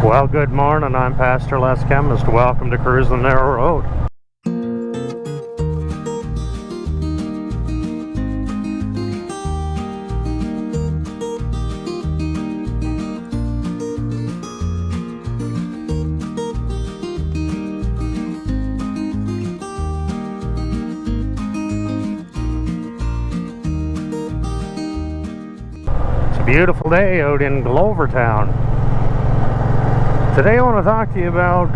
Well, good morning. I'm Pastor Les Chemist. Welcome to Cruising Narrow Road. It's a beautiful day out in Glovertown. Today I want to talk to you about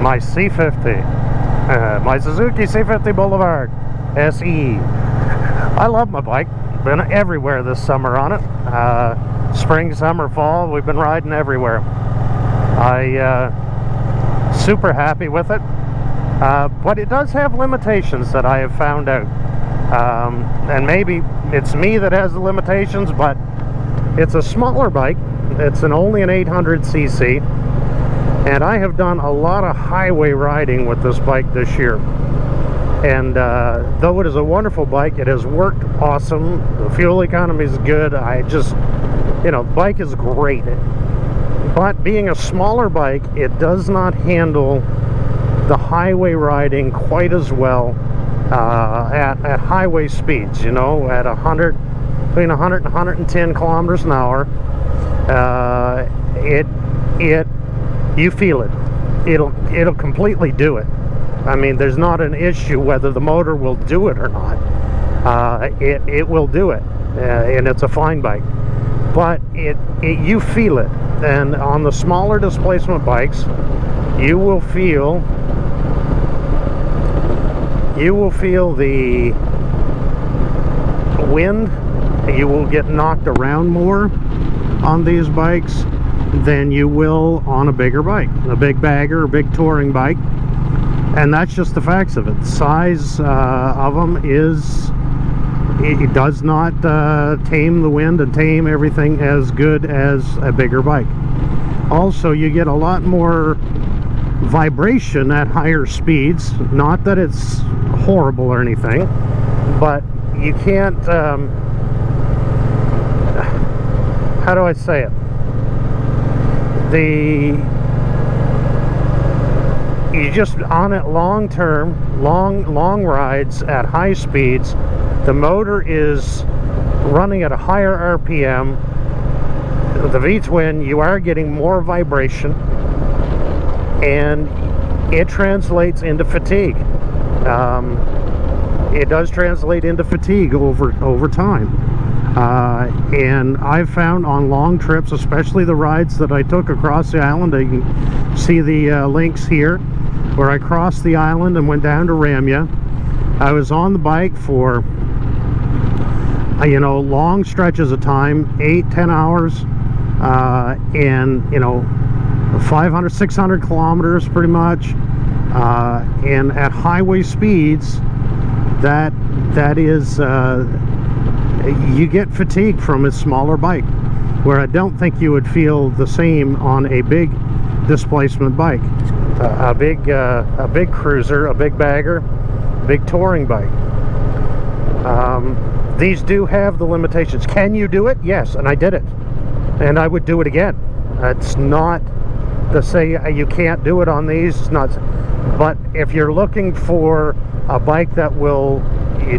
my C50, my Suzuki C50 Boulevard SE. I love my bike. Been everywhere this summer on it. Spring, summer, fall, we've been riding everywhere. Super happy with it, but it does have limitations that I have found out. And maybe it's me that has the limitations, but it's a smaller bike. It's only an 800cc, and I have done a lot of highway riding with this bike this year. And though it is a wonderful bike, it has worked awesome. The fuel economy is good. Bike is great. But being a smaller bike, it does not handle the highway riding quite as well at highway speeds. At 100, between 100 and 110 kilometers an hour. You feel it. It'll completely do it. I mean, there's not an issue whether the motor will do it or not. It will do it, and it's a fine bike. But you feel it. And on the smaller displacement bikes, you will feel the wind. You will get knocked around more on these bikes than you will on a bigger bike, a big bagger, a big touring bike. And that's just the facts of it. The size of them it does not tame the wind and tame everything as good as a bigger bike. Also, you get a lot more vibration at higher speeds. Not that it's horrible or anything, but you can't how do I say it? You just on it long term, long rides at high speeds, the motor is running at a higher RPM. The V-twin, you are getting more vibration, and it translates into fatigue. It does translate into fatigue over time. And I've found on long trips, especially the rides that I took across the island, you can see the links here, where I crossed the island and went down to Ramya. I was on the bike for long stretches of time, 8-10 hours, and 500 600 kilometers pretty much, and at highway speeds, that is you get fatigue from a smaller bike, where I don't think you would feel the same on a big displacement bike, a big cruiser, a big bagger, big touring bike. These do have the limitations. Can you do it? Yes, and I did it, and I would do it again. It's not to say you can't do it on these. It's not, but if you're looking for a bike that will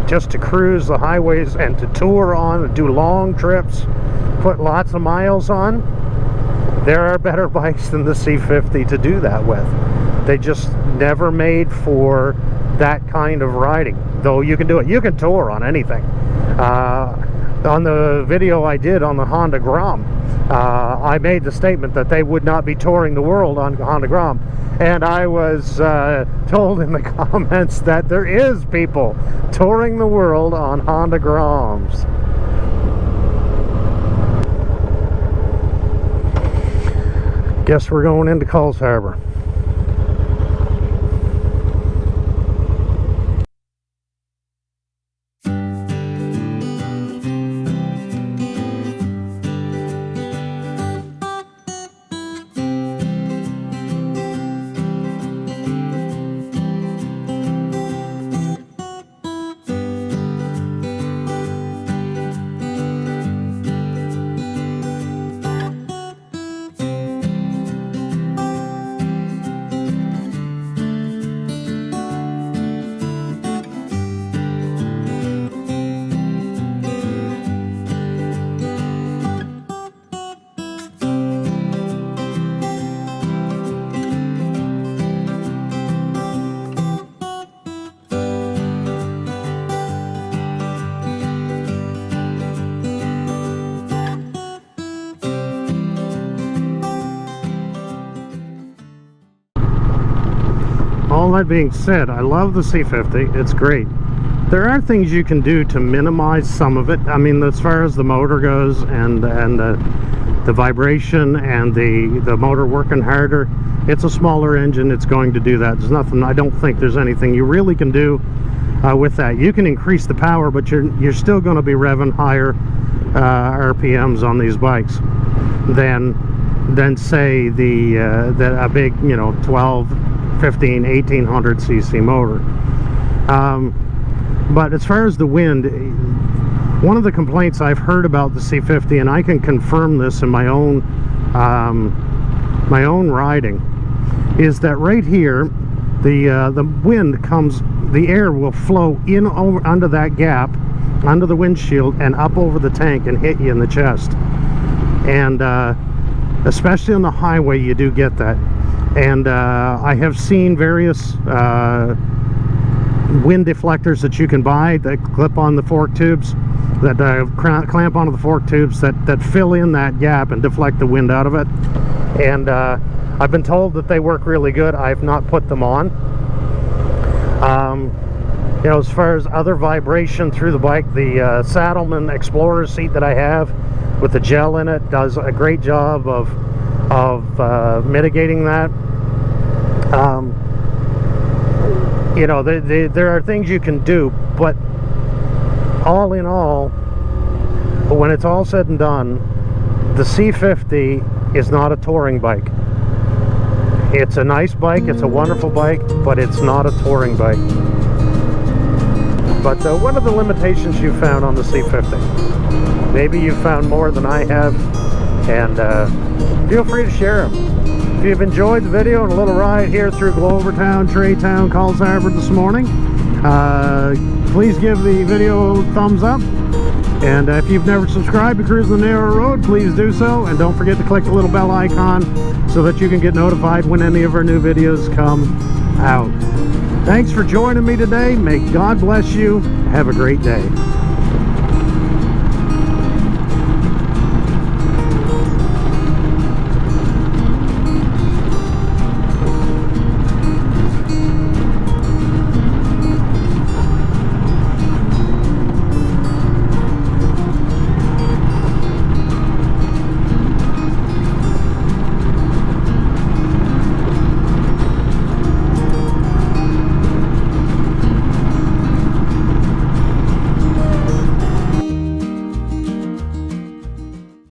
just to cruise the highways and to tour on and do long trips, put lots of miles on, there are better bikes than the C50 to do that with. They just never made for that kind of riding, though you can do it. You can tour on anything. On the video I did on the Honda Grom, I made the statement that they would not be touring the world on Honda Grom, and I was told in the comments that there is people touring the world on Honda Groms. Guess we're going into Culls Harbor. all that being said, I love the C50. It's great. There are things you can do to minimize some of it. I mean, as far as the motor goes and the vibration and the motor working harder, it's a smaller engine. It's going to do that. There's nothing. I don't think there's anything you really can do with that. You can increase the power, but you're still going to be revving higher RPMs on these bikes than say a big, you know, 12, 15, 1800 cc motor. But as far as the wind, one of the complaints I've heard about the C50, and I can confirm this in my own riding, is that right here, the wind comes, the air will flow in over under that gap, under the windshield, and up over the tank and hit you in the chest. And especially on the highway, you do get that. And I have seen various wind deflectors that you can buy that clip on the fork tubes, that clamp onto the fork tubes, that fill in that gap and deflect the wind out of it. And I've been told that they work really good. I've not put them on. You know, as far as other vibration through the bike, the Saddlemen Explorer seat that I have with the gel in it does a great job of mitigating that. You know, there are things you can do, but all in all, when it's all said and done, the C50 is not a touring bike. It's a nice bike, it's a wonderful bike, but it's not a touring bike. But what are the limitations you found on the C50? Maybe you found more than I have, and feel free to share them. If you've enjoyed the video and a little ride here through Glovertown, Traytown, Calls Harbor this morning, please give the video a thumbs up. And if you've never subscribed to Cruising the Narrow Road, please do so. And don't forget to click the little bell icon so that you can get notified when any of our new videos come out. Thanks for joining me today. May God bless you. Have a great day.